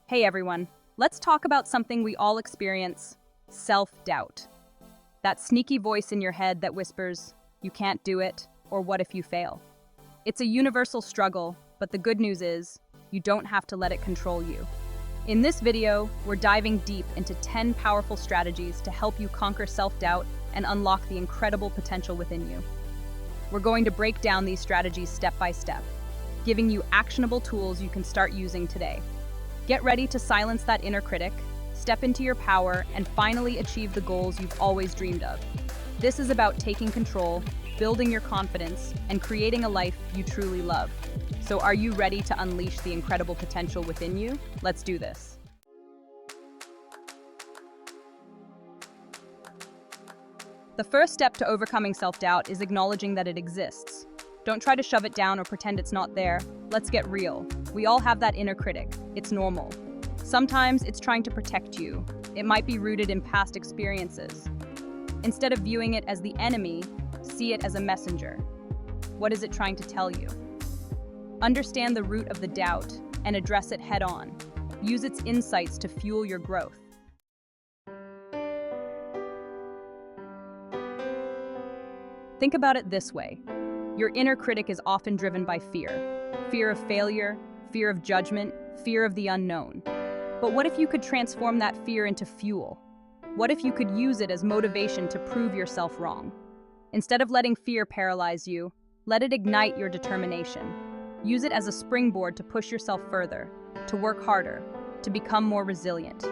Hey everyone, let's talk about something we all experience, self-doubt. That sneaky voice in your head that whispers, you can't do it, or what if you fail? It's a universal struggle, but the good news is, you don't have to let it control you. In this video, we're diving deep into 10 powerful strategies to help you conquer self-doubt and unlock the incredible potential within you. We're going to break down these strategies step by step, giving you actionable tools you can start using today. Get ready to silence that inner critic, step into your power, and finally achieve the goals you've always dreamed of. This is about taking control, building your confidence, and creating a life you truly love. So are you ready to unleash the incredible potential within you? Let's do this. The first step to overcoming self-doubt is acknowledging that it exists. Don't try to shove it down or pretend it's not there. Let's get real. We all have that inner critic. It's normal. Sometimes it's trying to protect you. It might be rooted in past experiences. Instead of viewing it as the enemy, see it as a messenger. What is it trying to tell you? Understand the root of the doubt and address it head on. Use its insights to fuel your growth. Think about it this way. Your inner critic is often driven by fear. Fear of failure, fear of judgment, fear of the unknown. But what if you could transform that fear into fuel? What if you could use it as motivation to prove yourself wrong? Instead of letting fear paralyze you, let it ignite your determination. Use it as a springboard to push yourself further, to work harder, to become more resilient.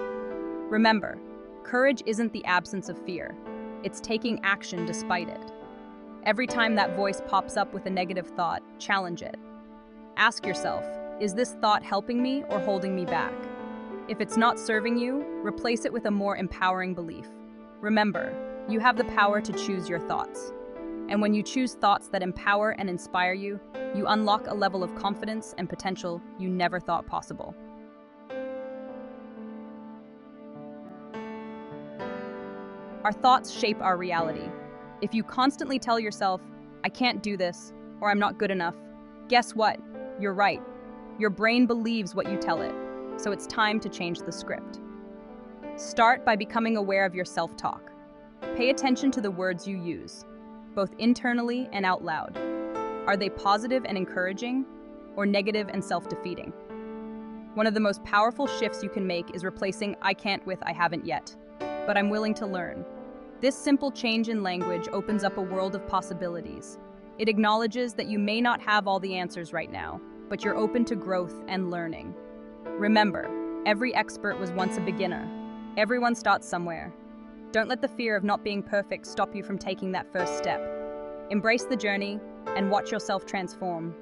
Remember, courage isn't the absence of fear. It's taking action despite it. Every time that voice pops up with a negative thought, challenge it. Ask yourself, is this thought helping me or holding me back? If it's not serving you, replace it with a more empowering belief. Remember, you have the power to choose your thoughts. And when you choose thoughts that empower and inspire you, you unlock a level of confidence and potential you never thought possible. Our thoughts shape our reality. If you constantly tell yourself, I can't do this, or I'm not good enough, guess what? You're right. Your brain believes what you tell it, so it's time to change the script. Start by becoming aware of your self-talk. Pay attention to the words you use, both internally and out loud. Are they positive and encouraging, or negative and self-defeating? One of the most powerful shifts you can make is replacing I can't with I haven't yet, but I'm willing to learn. This simple change in language opens up a world of possibilities. It acknowledges that you may not have all the answers right now, but you're open to growth and learning. Remember, every expert was once a beginner. Everyone starts somewhere. Don't let the fear of not being perfect stop you from taking that first step. Embrace the journey and watch yourself transform.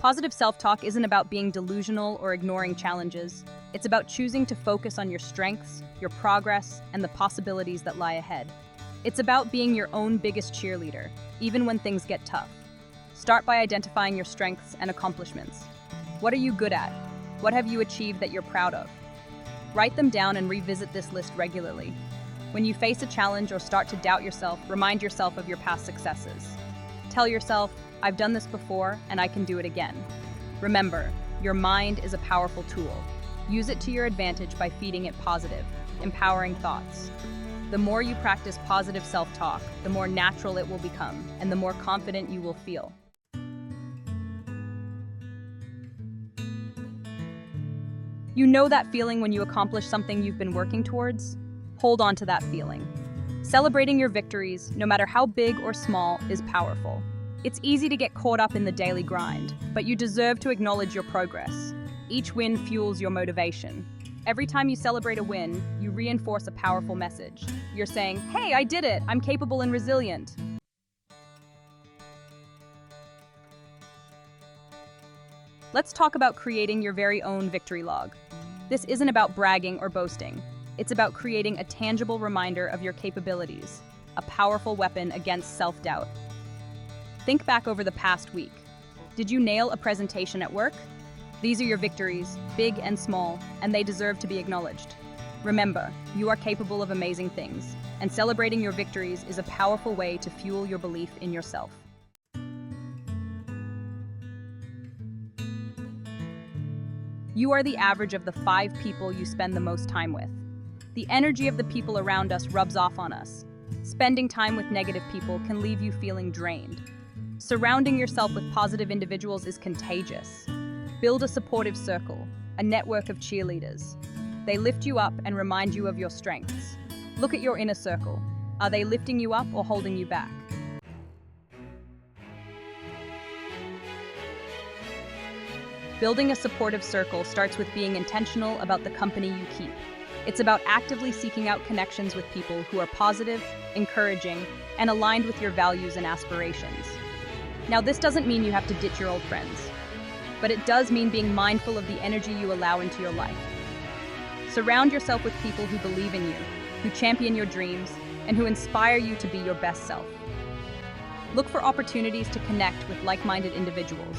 Positive self-talk isn't about being delusional or ignoring challenges. It's about choosing to focus on your strengths, your progress, and the possibilities that lie ahead. It's about being your own biggest cheerleader, even when things get tough. Start by identifying your strengths and accomplishments. What are you good at? What have you achieved that you're proud of? Write them down and revisit this list regularly. When you face a challenge or start to doubt yourself, remind yourself of your past successes. Tell yourself, I've done this before and I can do it again. Remember, your mind is a powerful tool. Use it to your advantage by feeding it positive, empowering thoughts. The more you practice positive self-talk, the more natural it will become, and the more confident you will feel. You know that feeling when you accomplish something you've been working towards? Hold on to that feeling. Celebrating your victories, no matter how big or small, is powerful. It's easy to get caught up in the daily grind, but you deserve to acknowledge your progress. Each win fuels your motivation. Every time you celebrate a win, you reinforce a powerful message. You're saying, hey, I did it, I'm capable and resilient. Let's talk about creating your very own victory log. This isn't about bragging or boasting. It's about creating a tangible reminder of your capabilities, a powerful weapon against self-doubt. Think back over the past week. Did you nail a presentation at work? These are your victories, big and small, and they deserve to be acknowledged. Remember, you are capable of amazing things, and celebrating your victories is a powerful way to fuel your belief in yourself. You are the average of the 5 people you spend the most time with. The energy of the people around us rubs off on us. Spending time with negative people can leave you feeling drained. Surrounding yourself with positive individuals is contagious. Build a supportive circle, a network of cheerleaders. They lift you up and remind you of your strengths. Look at your inner circle. Are they lifting you up or holding you back? Building a supportive circle starts with being intentional about the company you keep. It's about actively seeking out connections with people who are positive, encouraging, and aligned with your values and aspirations. Now, this doesn't mean you have to ditch your old friends, but it does mean being mindful of the energy you allow into your life. Surround yourself with people who believe in you, who champion your dreams, and who inspire you to be your best self. Look for opportunities to connect with like-minded individuals.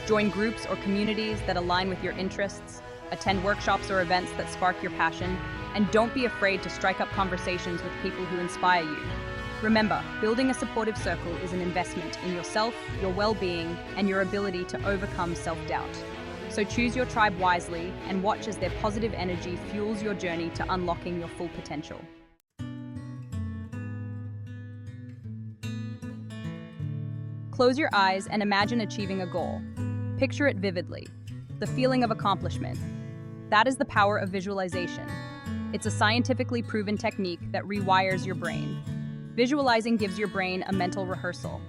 Join groups or communities that align with your interests, attend workshops or events that spark your passion, and don't be afraid to strike up conversations with people who inspire you. Remember, building a supportive circle is an investment in yourself, your well-being, and your ability to overcome self-doubt. So choose your tribe wisely and watch as their positive energy fuels your journey to unlocking your full potential. Close your eyes and imagine achieving a goal. Picture it vividly, the feeling of accomplishment. That is the power of visualization. It's a scientifically proven technique that rewires your brain. Visualizing gives your brain a mental rehearsal.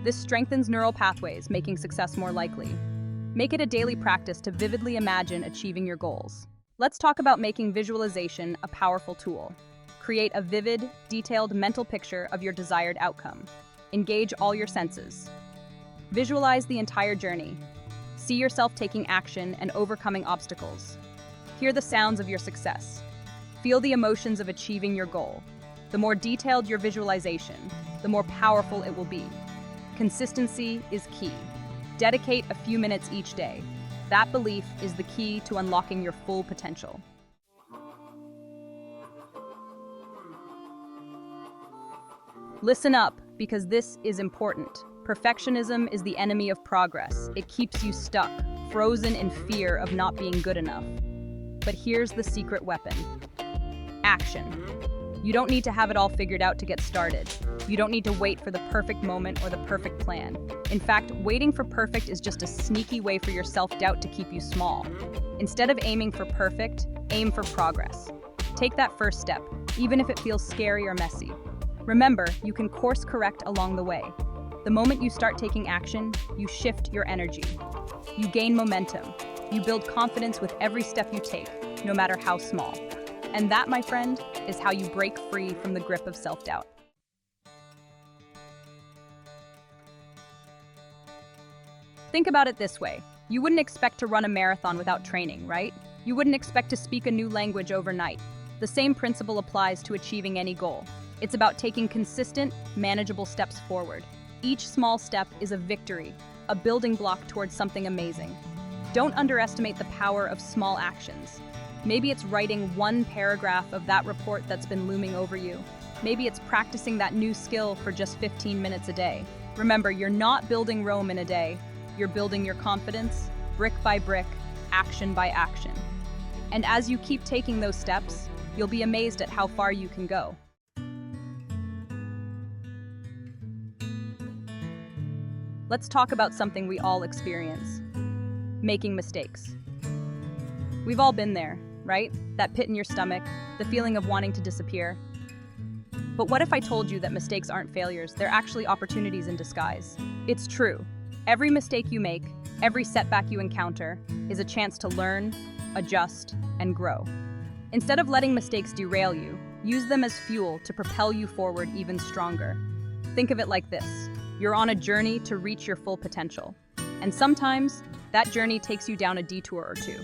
This strengthens neural pathways, making success more likely. Make it a daily practice to vividly imagine achieving your goals. Let's talk about making visualization a powerful tool. Create a vivid, detailed mental picture of your desired outcome. Engage all your senses. Visualize the entire journey. See yourself taking action and overcoming obstacles. Hear the sounds of your success. Feel the emotions of achieving your goal. The more detailed your visualization, the more powerful it will be. Consistency is key. Dedicate a few minutes each day. That belief is the key to unlocking your full potential. Listen up, because this is important. Perfectionism is the enemy of progress. It keeps you stuck, frozen in fear of not being good enough. But here's the secret weapon: action. You don't need to have it all figured out to get started. You don't need to wait for the perfect moment or the perfect plan. In fact, waiting for perfect is just a sneaky way for your self-doubt to keep you small. Instead of aiming for perfect, aim for progress. Take that first step, even if it feels scary or messy. Remember, you can course correct along the way. The moment you start taking action, you shift your energy. You gain momentum. You build confidence with every step you take, no matter how small. And that, my friend, is how you break free from the grip of self-doubt. Think about it this way. You wouldn't expect to run a marathon without training, right? You wouldn't expect to speak a new language overnight. The same principle applies to achieving any goal. It's about taking consistent, manageable steps forward. Each small step is a victory, a building block towards something amazing. Don't underestimate the power of small actions. Maybe it's writing one paragraph of that report that's been looming over you. Maybe it's practicing that new skill for just 15 minutes a day. Remember, you're not building Rome in a day. You're building your confidence, brick by brick, action by action. And as you keep taking those steps, you'll be amazed at how far you can go. Let's talk about something we all experience: making mistakes. We've all been there, right? That pit in your stomach, the feeling of wanting to disappear. But what if I told you that mistakes aren't failures, they're actually opportunities in disguise? It's true. Every mistake you make, every setback you encounter, is a chance to learn, adjust, and grow. Instead of letting mistakes derail you, use them as fuel to propel you forward even stronger. Think of it like this: you're on a journey to reach your full potential. And sometimes, that journey takes you down a detour or two.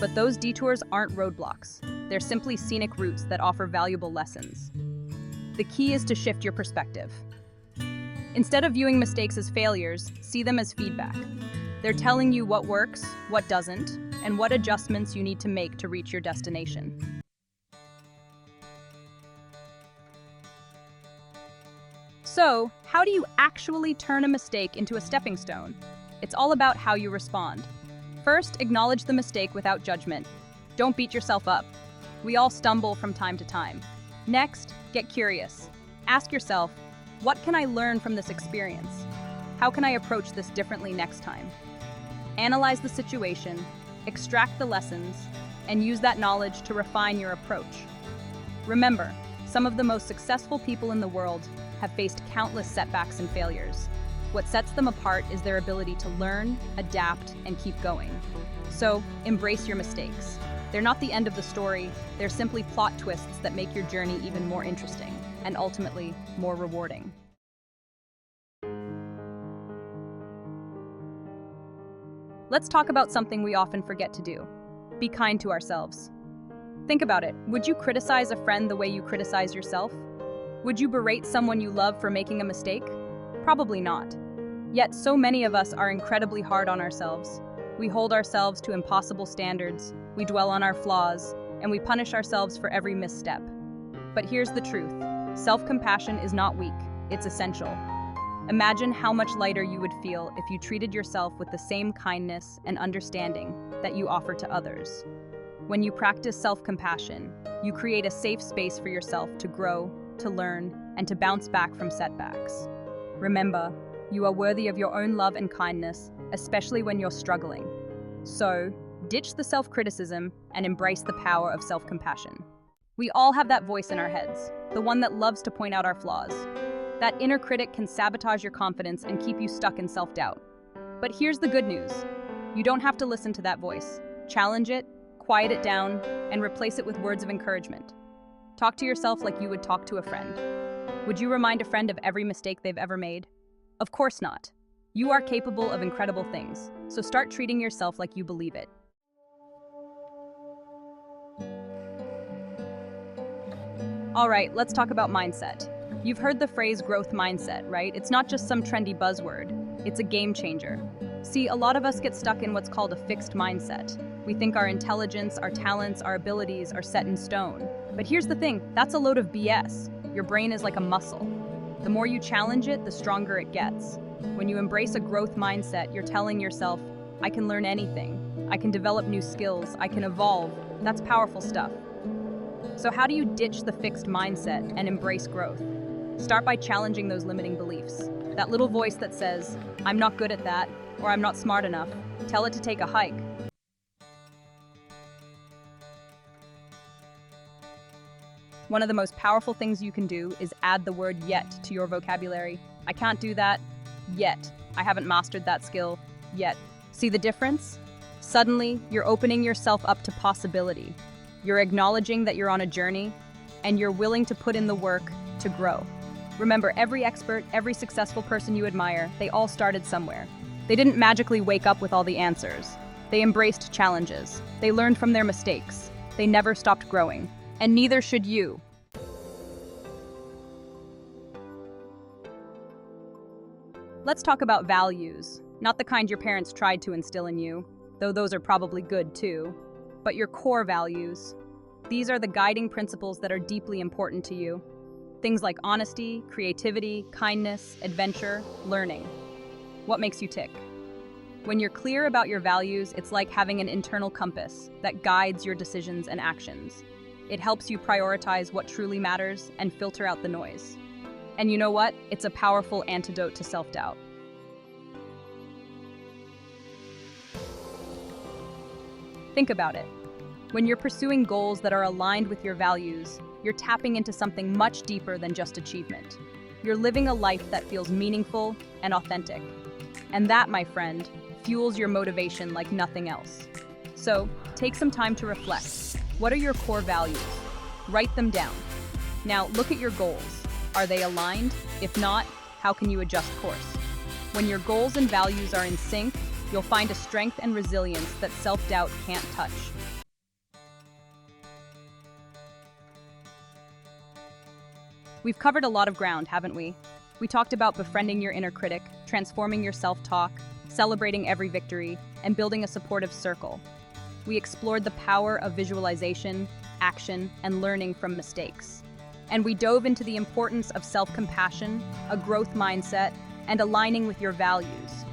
But those detours aren't roadblocks. They're simply scenic routes that offer valuable lessons. The key is to shift your perspective. Instead of viewing mistakes as failures, see them as feedback. They're telling you what works, what doesn't, and what adjustments you need to make to reach your destination. So, how do you actually turn a mistake into a stepping stone? It's all about how you respond. First, acknowledge the mistake without judgment. Don't beat yourself up. We all stumble from time to time. Next, get curious. Ask yourself, what can I learn from this experience? How can I approach this differently next time? Analyze the situation, extract the lessons, and use that knowledge to refine your approach. Remember, some of the most successful people in the world have faced countless setbacks and failures. What sets them apart is their ability to learn, adapt, and keep going. So, embrace your mistakes. They're not the end of the story, they're simply plot twists that make your journey even more interesting, and ultimately, more rewarding. Let's talk about something we often forget to do. Be kind to ourselves. Think about it. Would you criticize a friend the way you criticize yourself? Would you berate someone you love for making a mistake? Probably not. Yet so many of us are incredibly hard on ourselves. We hold ourselves to impossible standards, we dwell on our flaws, and we punish ourselves for every misstep. But here's the truth. Self-compassion is not weak, it's essential. Imagine how much lighter you would feel if you treated yourself with the same kindness and understanding that you offer to others. When you practice self-compassion, you create a safe space for yourself to grow, to learn, and to bounce back from setbacks. Remember, you are worthy of your own love and kindness, especially when you're struggling. So, ditch the self-criticism and embrace the power of self-compassion. We all have that voice in our heads, the one that loves to point out our flaws. That inner critic can sabotage your confidence and keep you stuck in self-doubt. But here's the good news. You don't have to listen to that voice. Challenge it, quiet it down, and replace it with words of encouragement. Talk to yourself like you would talk to a friend. Would you remind a friend of every mistake they've ever made? Of course not. You are capable of incredible things, so start treating yourself like you believe it. All right, let's talk about mindset. You've heard the phrase growth mindset, right? It's not just some trendy buzzword. It's a game changer. See, a lot of us get stuck in what's called a fixed mindset. We think our intelligence, our talents, our abilities are set in stone. But here's the thing, that's a load of BS. Your brain is like a muscle. The more you challenge it, the stronger it gets. When you embrace a growth mindset, you're telling yourself, I can learn anything. I can develop new skills. I can evolve. That's powerful stuff. So how do you ditch the fixed mindset and embrace growth? Start by challenging those limiting beliefs. That little voice that says, I'm not good at that, or I'm not smart enough. Tell it to take a hike. One of the most powerful things you can do is add the word yet to your vocabulary. I can't do that yet. I haven't mastered that skill yet. See the difference? Suddenly, you're opening yourself up to possibility. You're acknowledging that you're on a journey, and you're willing to put in the work to grow. Remember, every expert, every successful person you admire, they all started somewhere. They didn't magically wake up with all the answers. They embraced challenges. They learned from their mistakes. They never stopped growing. And neither should you. Let's talk about values. Not the kind your parents tried to instill in you, though those are probably good too, but your core values. These are the guiding principles that are deeply important to you. Things like honesty, creativity, kindness, adventure, learning. What makes you tick? When you're clear about your values, it's like having an internal compass that guides your decisions and actions. It helps you prioritize what truly matters and filter out the noise. And you know what? It's a powerful antidote to self-doubt. Think about it. When you're pursuing goals that are aligned with your values, you're tapping into something much deeper than just achievement. You're living a life that feels meaningful and authentic. And that, my friend, fuels your motivation like nothing else. So, take some time to reflect. What are your core values? Write them down. Now, look at your goals. Are they aligned? If not, how can you adjust course? When your goals and values are in sync, you'll find a strength and resilience that self-doubt can't touch. We've covered a lot of ground, haven't we? We talked about befriending your inner critic, transforming your self-talk, celebrating every victory, and building a supportive circle. We explored the power of visualization, action, and learning from mistakes. And we dove into the importance of self-compassion, a growth mindset, and aligning with your values.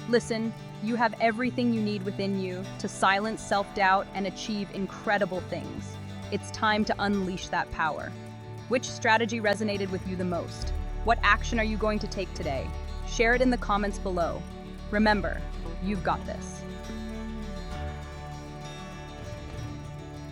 Listen, You have everything you need within you to silence self-doubt and achieve incredible things. It's time to unleash that power. Which strategy resonated with you the most? What action are you going to take today? Share it in the comments below. Remember, you've got this.